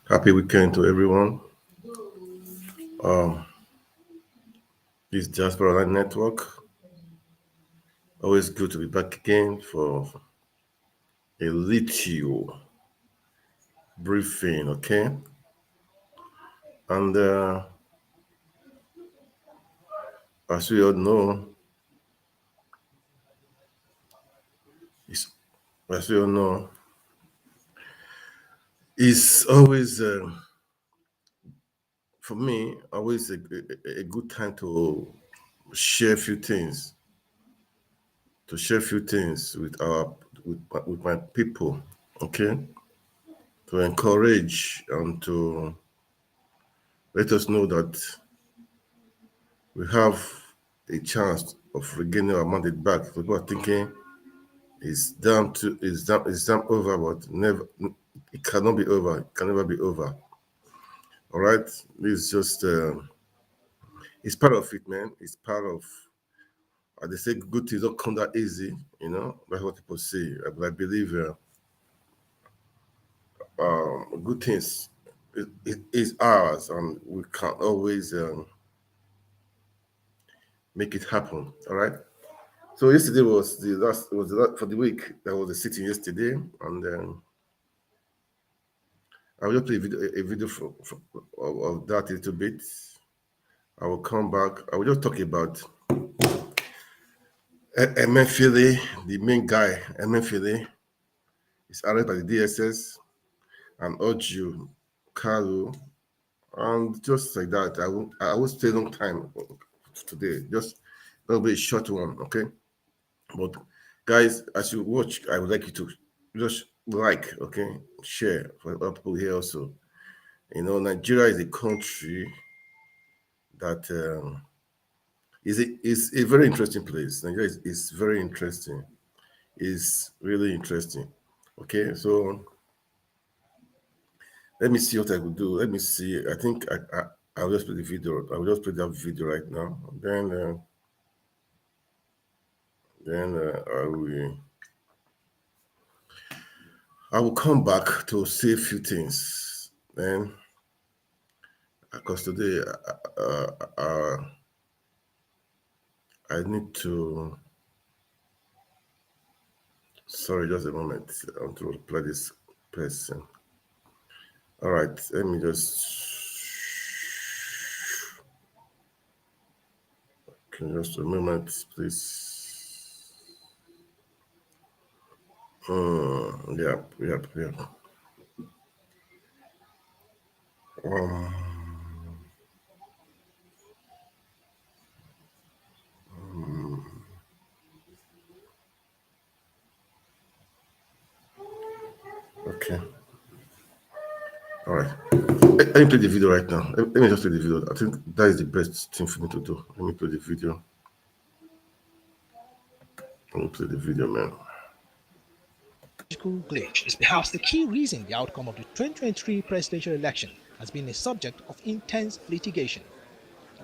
Happy weekend to everyone. Um, this Diaspora Online Network. Always good to be back again for a little briefing, okay? And as we all know, it's, as we all know, it's always for me always a good time to share a few things, with with my people, okay? To encourage and to let us know that we have a chance of regaining our mandate back. People are thinking it's damn over, but never, it cannot be over. It can never be over. All right, this is just it's part of it, man. It's part of. They say good things don't come that easy, you know. That's what people say. But I believe good things it is ours, and we can always make it happen. All right. So yesterday was the last for the week. That was the sitting yesterday, and then I will just play a video of that a little bit. I will come back. I will just talk about Emefiele, the main guy. Emefiele is arrested by the DSS and Orji, Kalu, and just like that. I will stay long time today. Just that'll be a short one, okay? But guys, as you watch, I would like you to just like, okay, share for other people here also. You know, Nigeria is a country that is a very interesting place. Nigeria is very interesting. Is really interesting. Okay, so let me see what I could do. Let me see. I think I'll just play the video. I'll just play that video right now. I will come back to say a few things. Then, because today I need to. Sorry, just a moment. I want to reply this person. All right, let me just a moment, please. Yeah. Um, okay. All right. Let me play the video right now. Let me just play the video. I think that is the best thing for me to do. Let me play the video. Let me play the video, man. Glitch is perhaps the key reason the outcome of the 2023 presidential election has been a subject of intense litigation.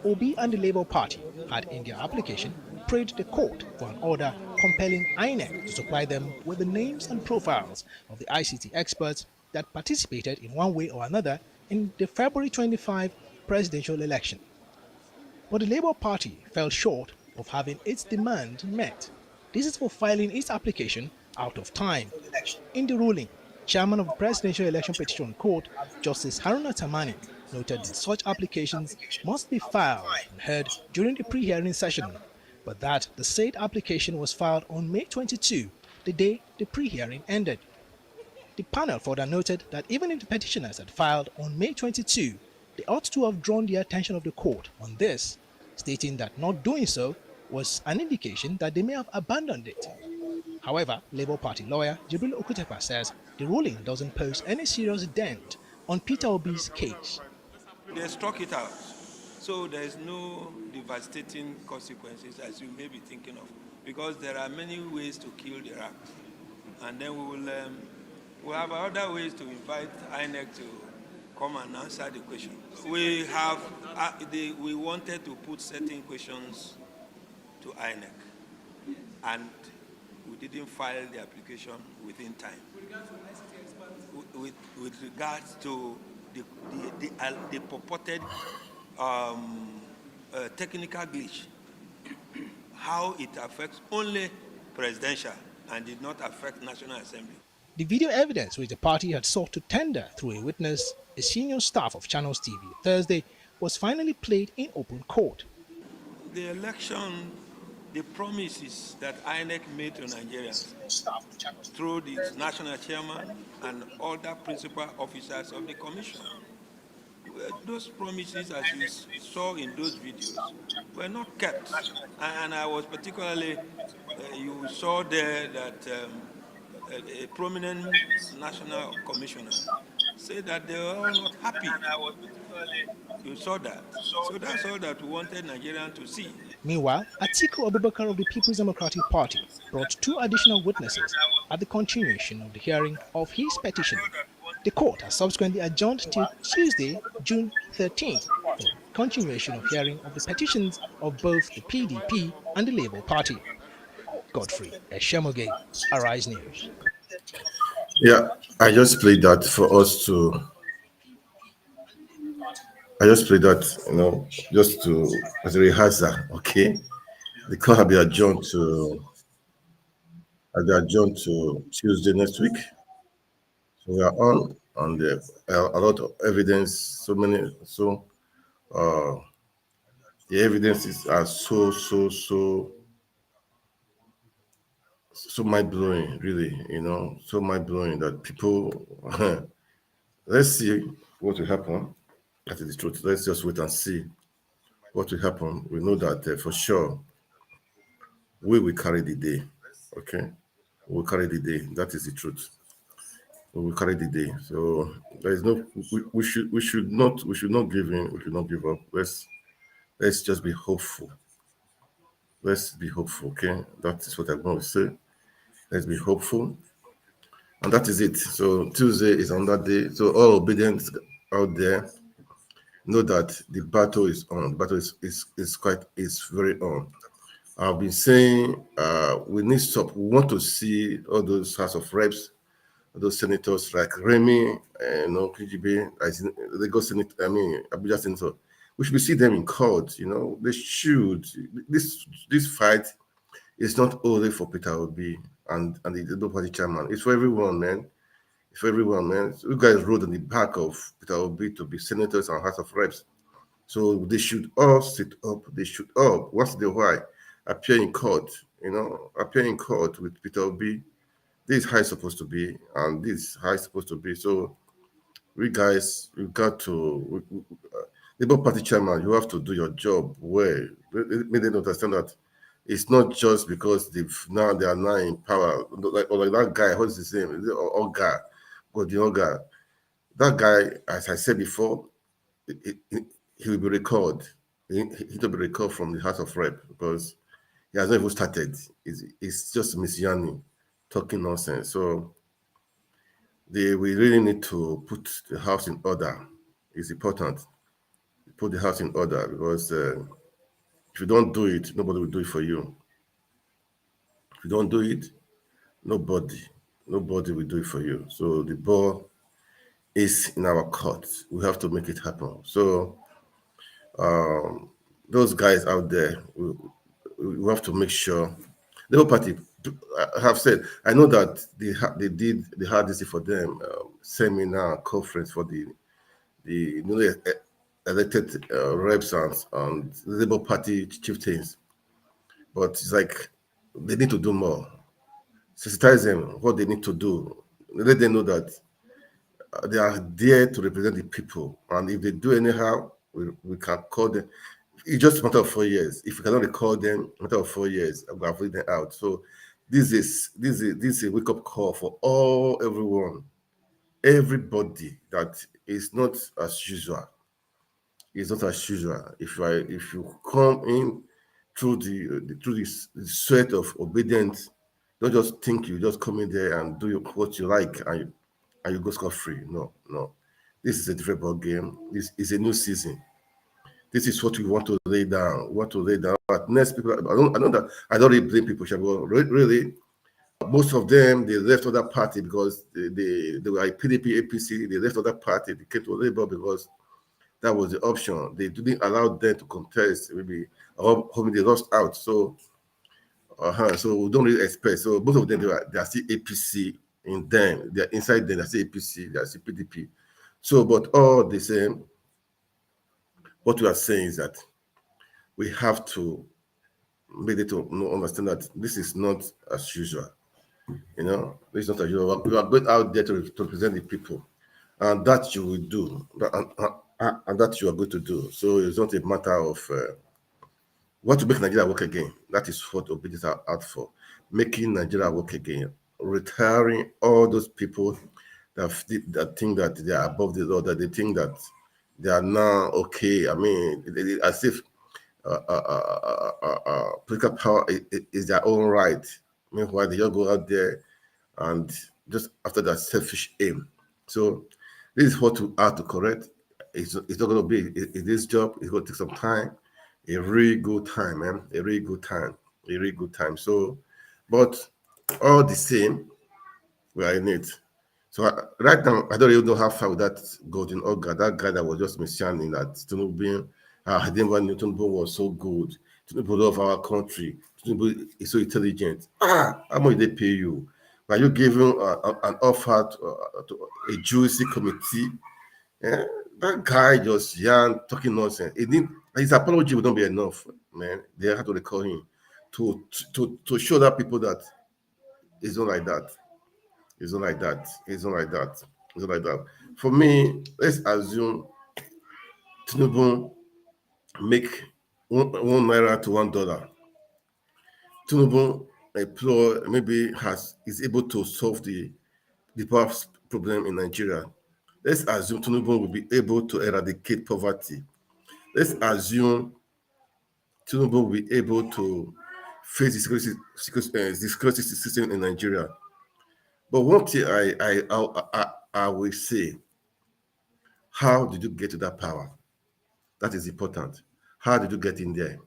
Obi and the Labour Party had in their application prayed the court for an order compelling INEC to supply them with the names and profiles of the ICT experts that participated in one way or another in the February 25 presidential election. But the Labour Party fell short of having its demand met. This is for filing its application out of time. In the ruling, Chairman of the Presidential Election Petition Court, Justice Haruna Tamani, noted that such applications must be filed and heard during the pre-hearing session, but that the said application was filed on May 22, the day the pre-hearing ended. The panel further noted that even if the petitioners had filed on May 22, they ought to have drawn the attention of the court on this, stating that not doing so was an indication that they may have abandoned it. However, Labour Party lawyer Jibril Okutepa says the ruling doesn't pose any serious dent on Peter Obi's case. They struck it out. So there is no devastating consequences as you may be thinking of, because there are many ways to kill the rat. And then we'll have other ways to invite INEC to come and answer the question. We have we wanted to put certain questions to INEC, and we didn't file the application within time. With regards to the purported technical glitch, how it affects only presidential and did not affect National Assembly. The video evidence which the party had sought to tender through a witness, a senior staff of Channels TV, Thursday, was finally played in open court. The election, the promises that INEC made to Nigerians through the national chairman and other principal officers of the commission, those promises, as you saw in those videos, were not kept. And I was particularly, you saw there that a prominent national commissioner said that they were all not happy. You saw that. So that's all that we wanted Nigerians to see. Meanwhile, Atiku Abubakar of the People's Democratic Party brought two additional witnesses at the continuation of the hearing of his petition. The court has subsequently adjourned till Tuesday, June 13th, for continuation of hearing of the petitions of both the PDP and the Labour Party. Godfrey Eshemoge, Arise News. Yeah, I just played that for us to. I just played that, just to as a rehearsal. Okay, the call will be adjourned to Tuesday next week. So we are on the a lot of evidence. Uh, the evidences are so mind blowing, really. So mind blowing that people. Let's see what will happen. That is the truth. Let's just wait and see what will happen. We know that for sure we will carry the day. Okay, we will carry the day. That is the truth. We will carry the day. So there is no. We should not give in. We should not give up. Let's just be hopeful. Let's be hopeful. Okay, that is what I'm going to say. Let's be hopeful, and that is it. So Tuesday is on that day. So all obedience out there, know that the battle is on. The battle is very on. I've been saying we need to stop. We want to see all those House of Reps, those senators like Remy, KGB, Lagos Senator, Abuja Senator. We should see them in court. They should. This fight is not only for Peter Obi and the Labour Party chairman. It's for everyone, man. It's for everyone, man. So you guys rode on the back of Peter Obi to be senators and House of Reps. So they should all sit up. They should all, once in a while, appear in court, appear in court with Peter Obi. This is how it's supposed to be, and this is how it's supposed to be. So we guys, we've got to, Labour Party chairman, you have to do your job well. Make them understand that it's not just because they are now in power. Like that guy, what's his name? Is it Oga? Oga. That guy, as I said before, he will be recalled. He will be recalled from the House of Rep because he has not even started. It's just Miss Yanni talking nonsense. So we really need to put the house in order. It's important. Put the house in order because if you don't do it, nobody will do it for you. If you don't do it, nobody will do it for you. So the ball is in our court. We have to make it happen. So those guys out there, we have to make sure. The Labour Party, I have said, I know that they had this for them seminar conference for the newly elected reps and Labour Party chieftains, but it's like they need to do more. Sensitize them what they need to do. Let them know that they are there to represent the people, and if they do anyhow, we can call them. It's just a matter of 4 years. If we cannot recall them, a matter of 4 years, I'm going to them out. So this is a wake up call for everyone, everybody that is not as usual. It's not as usual. If you come in through the sweat of obedience, don't just think you just come in there and do what you like and you go scot free. No. This is a different ball game. This is a new season. This is what we want to lay down. But next people, I know that I don't really blame people, but really, most of them they left other party because they were like PDP, APC. They left other party. They came to Labour because that was the option. They didn't allow them to contest. Maybe or maybe they lost out. So we don't really expect. So both of them they are still APC in them. They are inside them. They are still APC. They are still PDP. So, but all the same, what we are saying is that we have to make it to understand that this is not as usual. This is not as usual. We are going out there to represent the people, and that you will do, and that you are going to do. So it's not a matter of what to make Nigeria work again. That is what Obidients are out for, making Nigeria work again, retiring all those people that think that they are above the law, that they think that they are now okay. I mean, as if political power is their own right. Meanwhile, they just go out there and just after that selfish aim. So this is what we have to correct. It's not going to be this job. It's going to take some time, a really good time, man, a really good time. So, but all the same, we are in it. So right now, I don't even know how far with that Golden Ogre, that guy that was just mentioning that Tinubu, I didn't want Tinubu was so good. Tinubu love our country. Tinubu is so intelligent. How much they pay you? Are you giving an offer to a juicy committee? Eh, that guy just talking nonsense. His apology would not be enough, man. They have to recall him to show that people that it's not like that. It's not like that. It's not like that. It's not like that. For me, let's assume Tinubu make one naira to $1. Tinubu employ maybe is able to solve the power problem in Nigeria. Let's assume Tinubu will be able to eradicate poverty. Let's assume Tinubu will be able to face the security system in Nigeria. But one thing I will say, how did you get to that power? That is important. How did you get in there?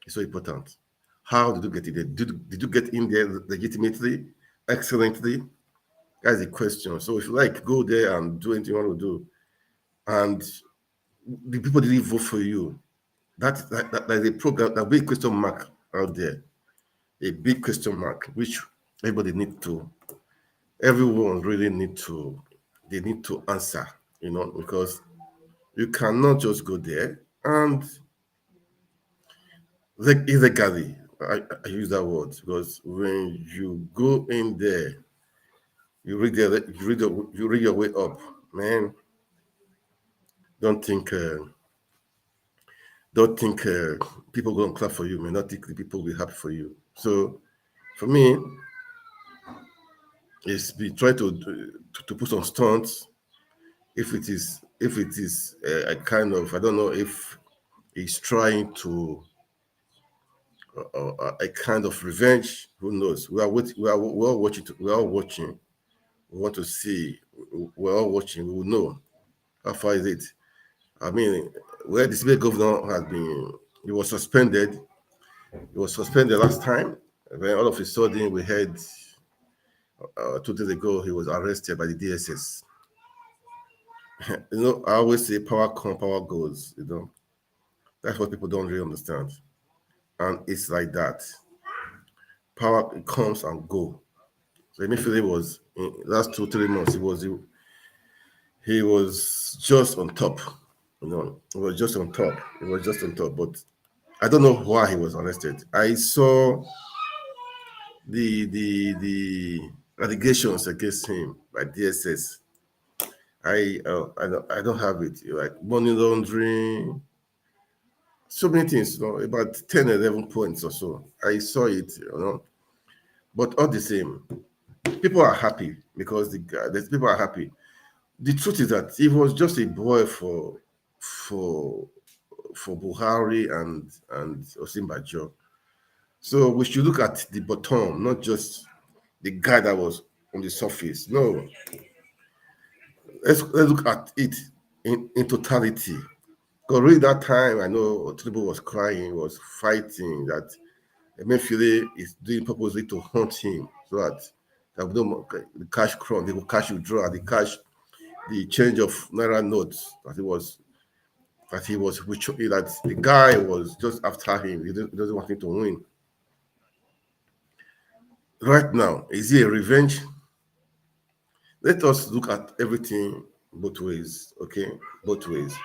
It's so important. How did you get in there? Did you get in there legitimately, excellently? That's the question. So if you like, go there and do anything you want to do. And the people didn't vote for you. That is a program, a big question mark out there. A big question mark, which everyone really they need to answer, because you cannot just go there and illegally. I use that word because when you go in there, you read your way up, man. Don't think people gonna clap for you, man. Not think the people will be happy for you. So for me, it's be try to put some stunts. If it is a kind of, I don't know if he's trying to a kind of revenge. Who knows? We are all watching. We are all watching. We want to see. We're all watching. We will know how far is it. I mean, where the CBN governor has been, he was suspended. He was suspended last time. Then all of a sudden, we heard 2 days ago he was arrested by the DSS. I always say power comes, power goes. That's what people don't really understand, and it's like that. Power comes and go. So Emefiele was in last 2-3 months. He was just on top. He was just on top. He was just on top. But I don't know why he was arrested. I saw the allegations against him by DSS. I don't have it. Like money laundering, so many things. About 10, 11 points or so. I saw it. But all the same, people are happy because the people are happy. The truth is that he was just a boy for Buhari and Osinbajo. So we should look at the bottom, not just the guy that was on the surface. No, let's look at it in totality. Because really that time, I know Tinubu was crying, was fighting that Emefiele is doing purposely to haunt him. so that we don't the cash crunch, the cash withdrawal, the change of naira notes that the guy was just after him. He doesn't want him to win. Right now, is he a revenge? Let us look at everything both ways, okay? Both ways.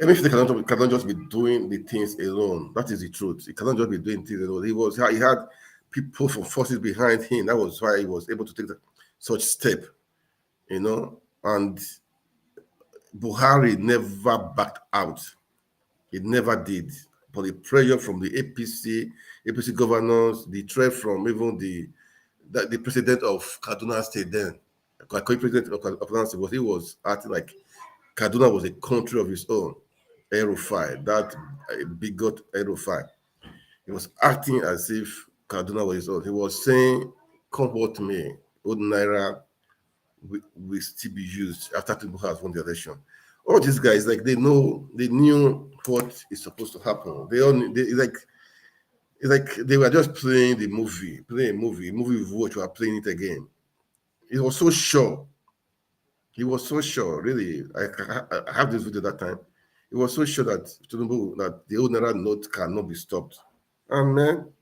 MFD cannot just be doing the things alone. That is the truth. He cannot just be doing things alone. He had people from forces behind him. That was why he was able to take such step, And Buhari never backed out. He never did. But the pressure from the APC governors, the threat from even the president of Kaduna State then, president of Kaduna State, he was acting like Kaduna was a country of his own. Erufai, that bigot Erufai. He was acting as if Kaduna was his own. He was saying, come what may, old Naira will still be used after Tinubu has won the election. All these guys, like they knew what is supposed to happen. It's like they were just playing a movie we've watched, we are playing it again. He was so sure. He was so sure, really. I have this video that time. He was so sure that the old Naira note cannot be stopped. And man,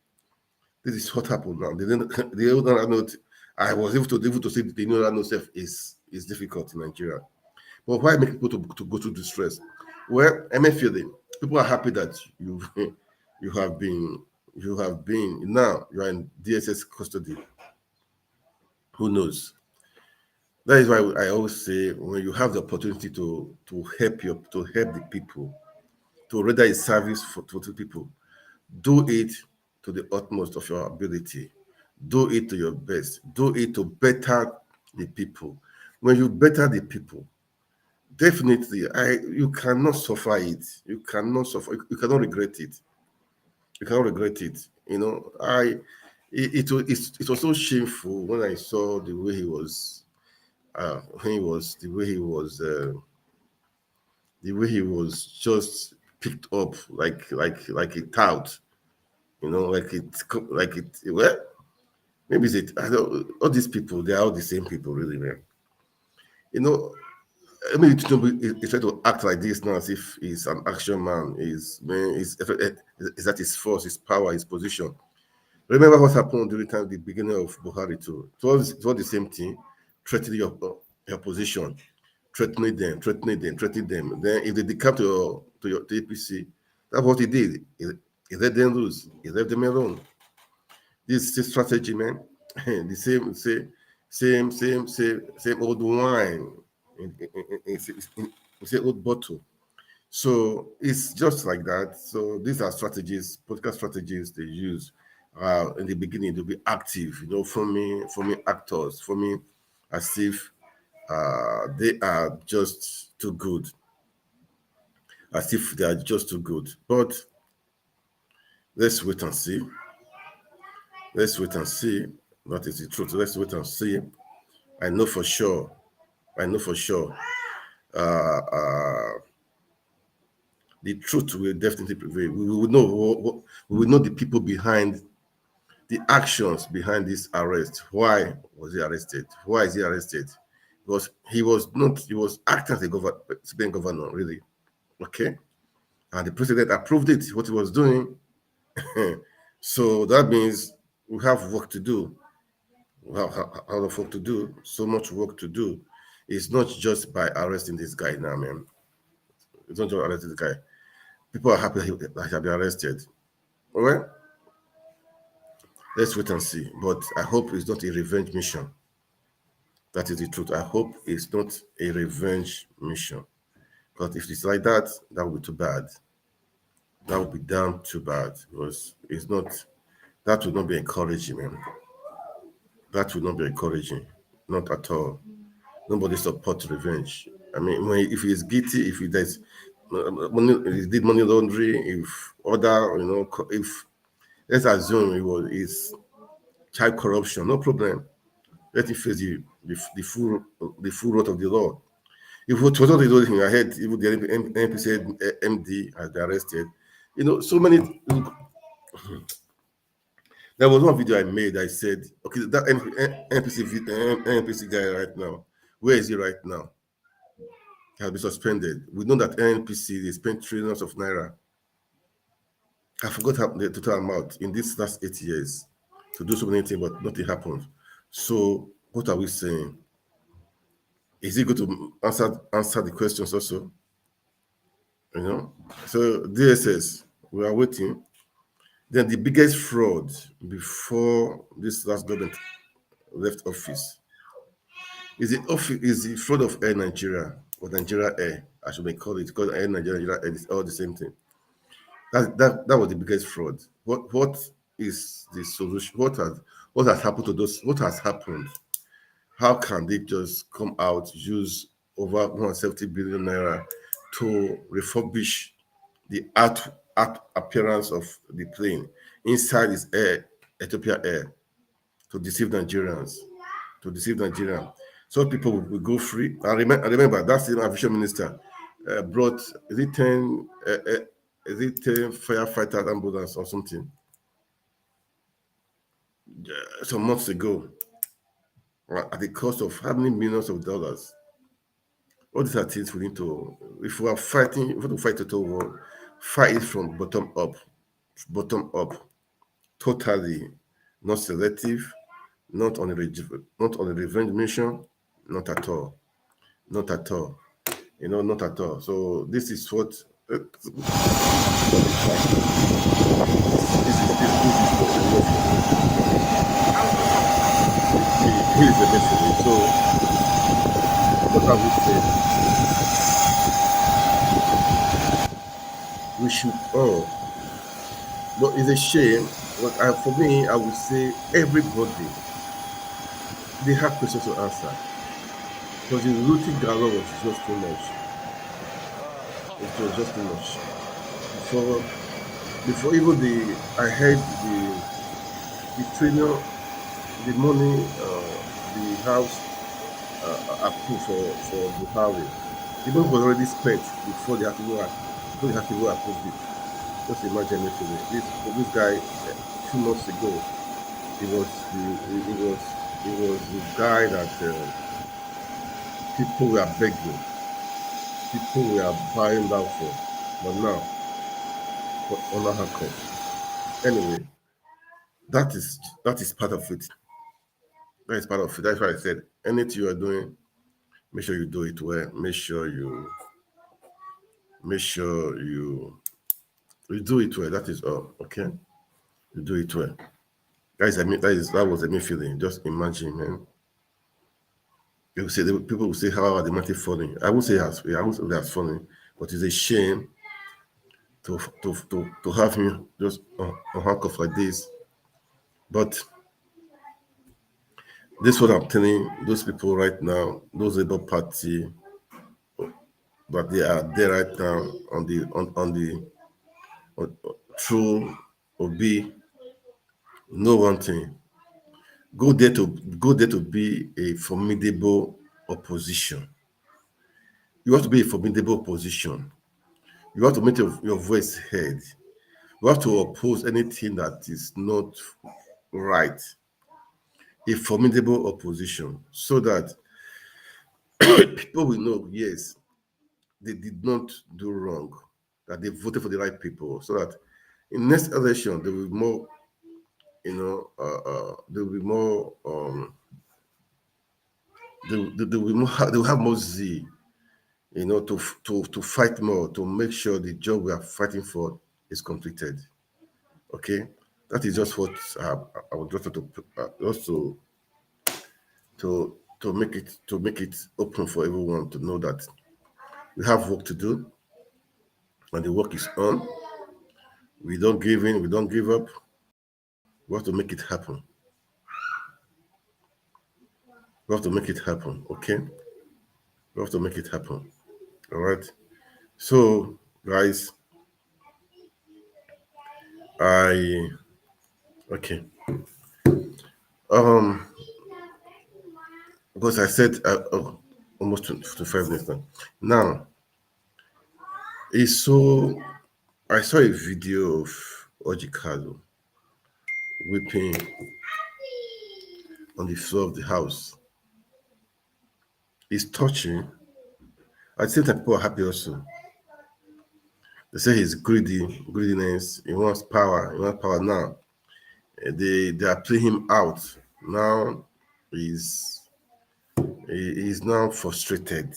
this is what happened now. The old Naira note, I was able to see the new Naira note is difficult in Nigeria. But why make people to go through distress? Well, MFD, people are happy that you have been now you are in DSS custody. Who knows? That is why I always say when you have the opportunity to help the people, to render a service to the people, do it to the utmost of your ability. Do it to your best. Do it to better the people. When you better the people, definitely, you cannot suffer it. You cannot suffer. You cannot regret it. You cannot regret it. It was so shameful when I saw the way he was. The way he was just picked up like a tout. Well, maybe it's it. I don't, all these people, they are all the same people, really, man. You know, I mean, he's trying to act like this now as if he's an action man. Is that his force, his power, his position? Remember what happened during the beginning of Buhari too. It was the same thing, threatening your position, threatening them. Then if they come to your APC, that's what he did. He let them lose. He left them alone. This is strategy, man. The same old wine in same old bottle. So it's just like that. So these are strategies, political strategies they use. In the beginning, they'll be active, forming actors, forming as if they are just too good, as if they are just too good. But let's wait and see. Let's wait and see. That is the truth. Let's wait and see. I know for sure. The truth will definitely prevail. We will know. We will know the people behind the actions behind this arrest. Why was he arrested? Why is he arrested? Because he was acting as a CBN governor, really. Okay. And the president approved it, what he was doing. So that means we have work to do. We have a lot of work to do, so much work to do. It's not just by arresting this guy now, man. It's not just arresting this guy. People are happy that he will be arrested. All right? Let's wait and see. But I hope it's not a revenge mission. That is the truth. I hope it's not a revenge mission. Because if it's like that, that would be too bad. That would be damn too bad. Because that would not be encouraging, man. That would not be encouraging. Not at all. Nobody supports revenge. I mean, if he is guilty, if he does he did money laundering, if if let's assume is child corruption, no problem. Let him face the full wrath of the law. If what was not in your head, even the NNPC MD has been arrested. So many There was one video I made. I said, okay, that NNPC guy right now, where is he right now? He has been suspended. We know that NNPC, they spent trillions of naira. I forgot how the total amount in these last 8 years to do so many things, but nothing happened. So what are we saying? Is he going to answer the questions also? You know? So DSS, we are waiting. Then the biggest fraud before this last government left office is the fraud of Air Nigeria or Nigeria Air, I should may call it, because Air Nigeria Air is all the same thing. That was the biggest fraud. What is the solution? What has happened to those? What has happened? How can they just come out, use over 170 billion naira to refurbish the art appearance of the plane inside is air, Ethiopia Air, to deceive Nigerians, to deceive Nigerians. So people will go free. I remember that's the aviation minister brought, is it 10 firefighter ambulance or something some months ago at the cost of how many millions of dollars. All these are things we need to, if we are fighting, if we want to fight total war, fight it from bottom up, totally, not selective, not on a revenge mission, not at all, not at all, not at all. So this is what he is the message. So what I would say, we should all. But it's a shame. For me, I would say everybody, they have questions to answer. Because the looting galore was just too much. It was just too much. Before even I heard the trainer, the money, the house approved for Buhari, even was already spent before they had to go approve it. Just imagine it. This guy, a few months ago, he was the guy that people were begging, people were buying down for, but now, under handcuff. Anyway, that is part of it. That is part of it. That's why I said anything you are doing, make sure you do it well. Make sure you do it well. That is all. Okay, you do it well. Guys, that was a me feeling. Just imagine, man. People will say, how are the money falling? I would say I would say that's funny, but it's a shame to have him just on handcuff like this. But this is what I'm telling those people right now, those Labour Party, but they are there right now on through Obi. Know one thing: go there to be a formidable opposition. You have to be a formidable opposition. You have to make your voice heard. You have to oppose anything that is not right. A formidable opposition, so that people will know, yes, they did not do wrong, that they voted for the right people, so that in next election there will be more, there will be more, they will they will have more zeal, to fight more, to make sure the job we are fighting for is completed. Okay, that is just what I would just also to make it open for everyone to know that we have work to do, and the work is on. We don't give in, we don't give up. We have to make it happen. We have to make it happen, okay? We have to make it happen. All right. So, guys, I okay. Um, because I said almost 25 minutes now. Now, it's so I saw a video of Orji Kalu. weeping on the floor of the house. It's touching. At the same time, people are happy also. They say he's greedy, greediness. He wants power. He wants power now. They are playing him out. Now he's he's now frustrated.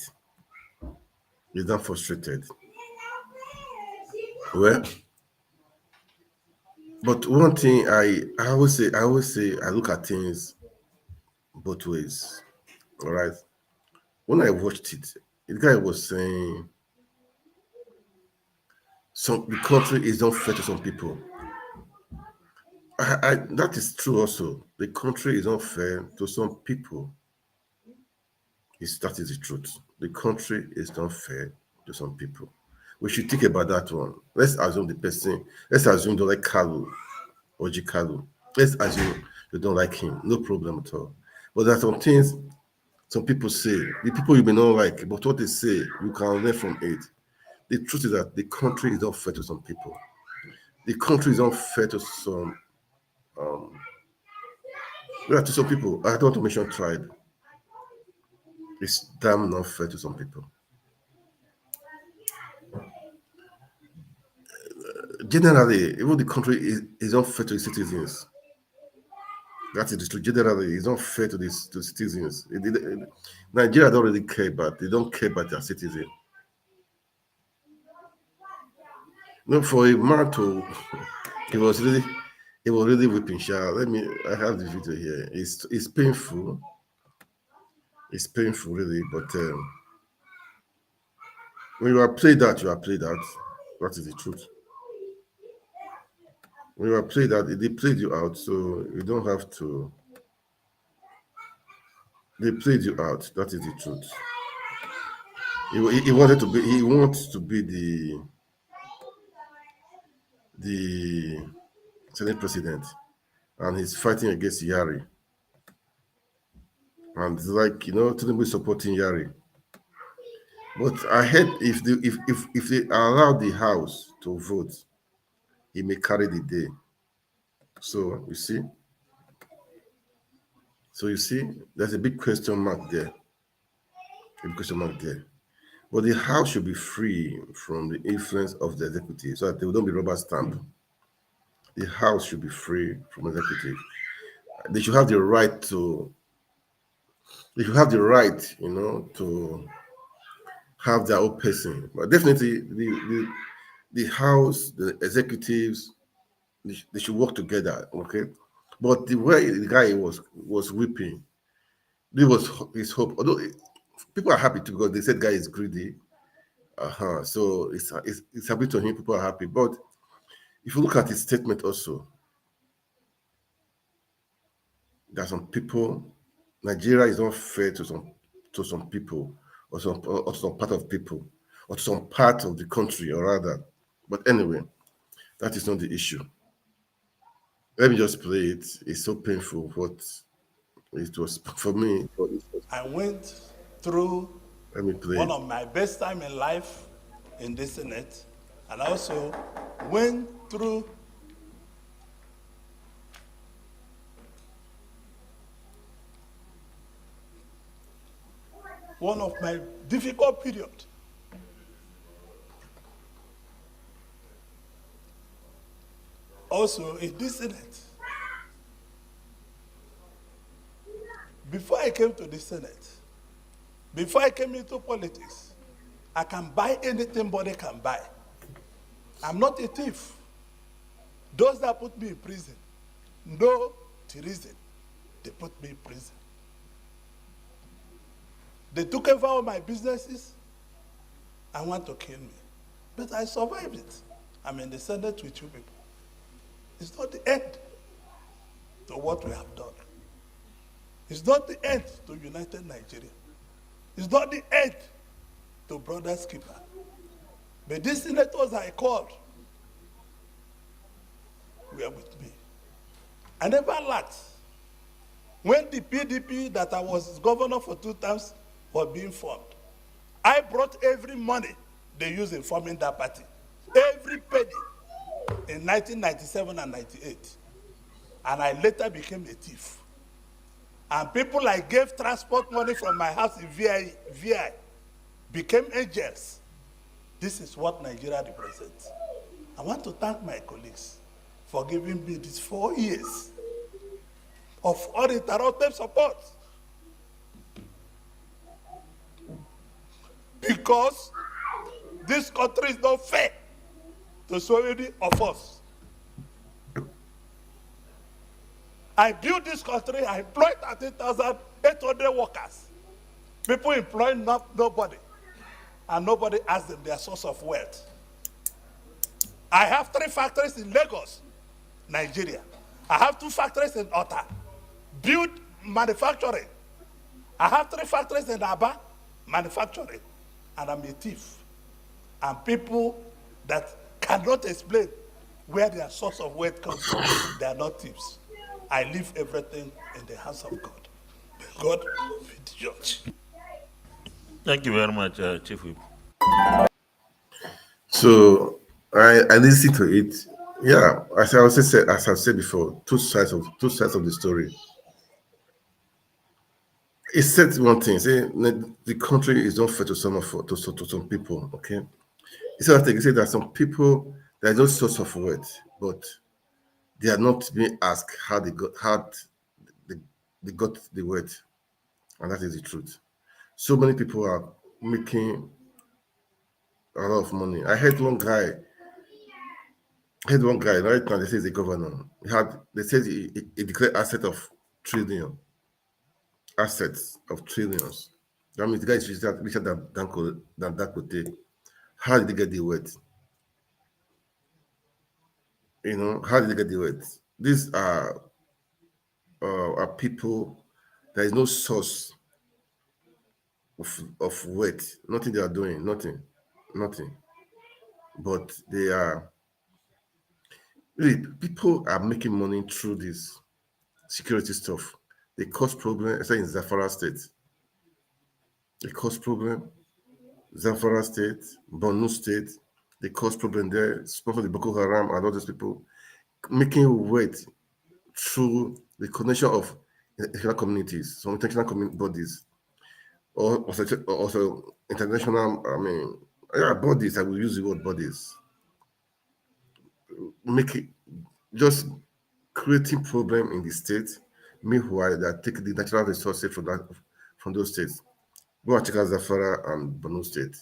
He's now frustrated. Well, but one thing I always say I look at things both ways. All right. When I watched it, the guy was saying some the country is not fair to some people. That is true also. The country is not fair to some people. That is the truth. The country is not fair to some people. We should think about that one. Let's assume the person, let's assume they like Kalu Orji Kalu. Let's assume you don't like him. No problem at all. But there are some things some people say, the people you may not like, but what they say, you can learn from it. The truth is that the country is not fair to some people. The country is not fair to some to some people. I don't want to mention tribe. It's damn not fair to some people. Generally, even the country is not fair to the citizens. That is the truth. Generally, it's not fair to the citizens. Nigeria don't really care about. They don't care about their citizens. No, for a man to, he was really, he was really weeping. I have the video here. It's painful. It's painful, really. But when you are played that, you are played that. That is the truth. When you are played that, they played you out, so you don't have to. They played you out. That is the truth. He wanted to be. He wants to be the Senate president, and he's fighting against Yari. And it's like Tinubu is supporting Yari. But I heard if they allow the House to vote, he may carry the day. So you see, there's a big question mark there. A big question mark there. But the House should be free from the influence of the executive, so that they don't be rubber stamped. The House should be free from executive. They should have the right to. They should have the right, to have their own person. But definitely, the House, the executives, they should work together. Okay, but the way the guy was weeping, this was his hope. Although people are happy too because they said guy is greedy. So it's happy to him. People are happy, but if you look at his statement also, there are some people. Nigeria is not fair to some people or some part of people or to some part of the country or rather. But anyway, that is not the issue. Let me just play it. It's so painful what it was for me. I went through Let me play one it. of my best time in life in the Senate, and also went through one of my difficult period. Also in this Senate. Before I came to the Senate, before I came into politics, I can buy anything body can buy. I'm not a thief. Those that put me in prison know the reason they put me in prison. They took over all my businesses and want to kill me. But I survived it. I'm in the Senate with you people. It's not the end to what we have done. It's not the end to United Nigeria. It's not the end to Brothers Keeper. But these senators I called were with me. I never lacked. When the PDP that I was governor for 2 terms was being formed, I brought every money they used in forming that party. Every penny in 1997 and 98. and I later became a thief. And people I gave transport money from my house in VI became angels. This is what Nigeria represents. I want to thank my colleagues for giving me these 4 years of uninterrupted support. Because this country is not fair to so many of us. I built this country, I employed 13,800 workers. People employ nobody, and nobody asks them their source of wealth. I have 3 factories in Lagos, Nigeria. I have 2 factories in Ota, build manufacturing. I have 3 factories in Aba, manufacturing, and I'm a thief. And people that cannot explain where their source of wealth comes from, they are not thieves. I leave everything in the hands of God. May God be the judge. Thank you very much, Chief Whip. So I listened to it. Yeah, as I've said before, two sides of the story. It said one thing, say the country is not fair to some people. Okay, it's other thing. It said that some people there is no source of wealth, but they are not being asked how they got the wealth, and that is the truth. So many people are making a lot of money. I heard one guy right now. They say he's the governor. They said he declared assets of trillions. That means the guy is richer than Dangote. How did they get the wealth? How did they get the wealth? These are people. There is no source of wealth. Nothing they are doing. Nothing. But they are really people are making money through this security stuff. They cause problem, especially in Zamfara State. They cause problem. Zamfara State, Borno State, they cause problem there, especially Boko Haram and all those people, making wealth through the connection of international communities, some international bodies, or also international, bodies, I will use the word bodies, make it just creating problem in the state. Meanwhile, they are taking the natural resources from those states. Go and check out Zafara and Borno State.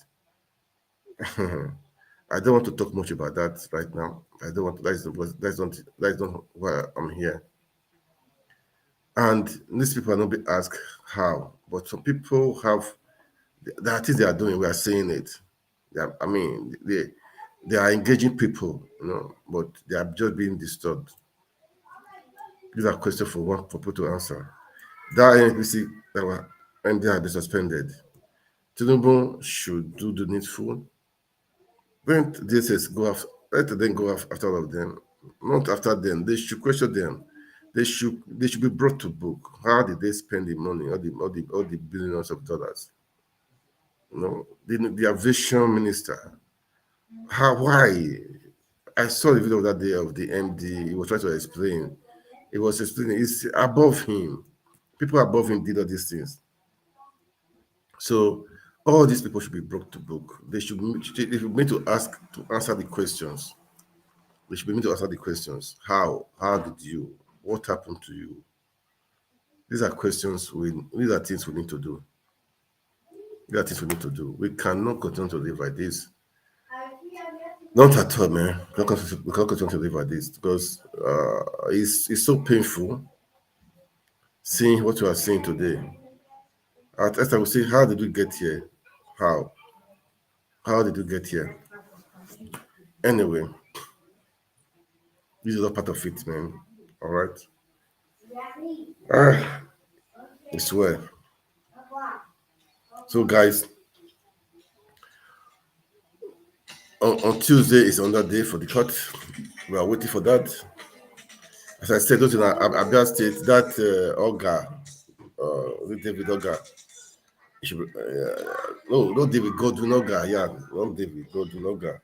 I don't want to talk much about that right now. I don't want to. That's not why I'm here. And these people are not being asked how, but some people have the things they are doing. We are saying it. They are engaging people, but they are just being disturbed. These are questions for people to answer. That NNPC that were MD had been suspended. Tinubu should do the needful. When DSS let them go after all of them, not after them. They should question them. They should be brought to book. How did they spend the money, all the billions of dollars? The aviation minister. Why? I saw the video that day of the MD. He was trying to explain. He was explaining. It's above him. People above him did all these things. So all these people should be brought to book. They should be to answer the questions. They should be made to answer the questions. How did you? What happened to you? These are questions. These are things we need to do. We cannot continue to live like this. Not at all, man. We cannot continue to live like this because it's so painful seeing what you are seeing today. At first, I would say, how did we get here? How? How did we get here? Anyway, this is all part of it, man. All right. I swear. So, guys, on Tuesday is another day for the court. We are waiting for that. As I said, those in Abia State, that Oga, David Oga, no, David Godwin Oga, yeah, not David Godwin Oga,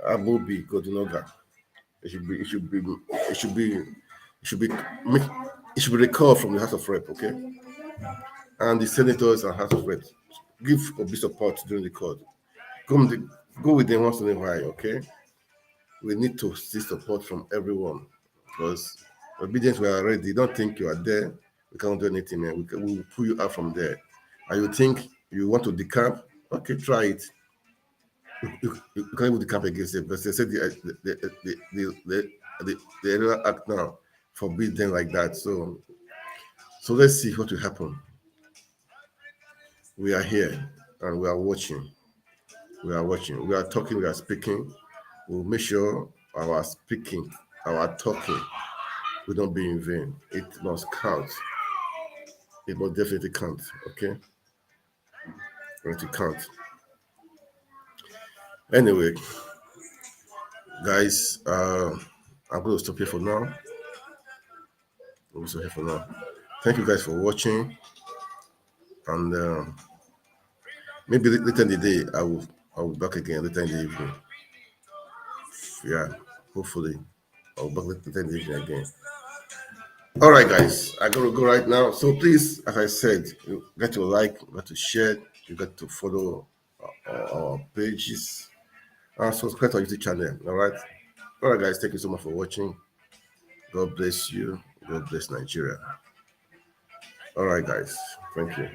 Amobi Godwin Oga. It should should be make, it should be recalled from the House of Rep, okay? And the senators and House of Reps give Obi support during the court. Go with them once in a while, okay? We need to see support from everyone because obedience we are ready. Don't think you are there. We cannot do anything, man. We will pull you out from there. And you think you want to decamp? Okay, try it. You can't even decamp against it because they said the area act now forbid them like that. So let's see what will happen. We are here and we are watching. We are watching. We are talking. We are speaking. We'll make sure our speaking, our talking will not be in vain. It must count. It must definitely count. Okay? It count. Anyway, guys, I'm going to stop here for now. I'm going to stop here for now. Thank you guys for watching. And maybe later in the day, I will be back again later in the evening. Yeah, hopefully. I'll be back later in the evening again. All right, guys, I gotta go right now. So please, as I said, you got to like, you got to share, you got to follow our pages, and subscribe to our YouTube channel. All right, guys. Thank you so much for watching. God bless you. God bless Nigeria. All right, guys. Thank you.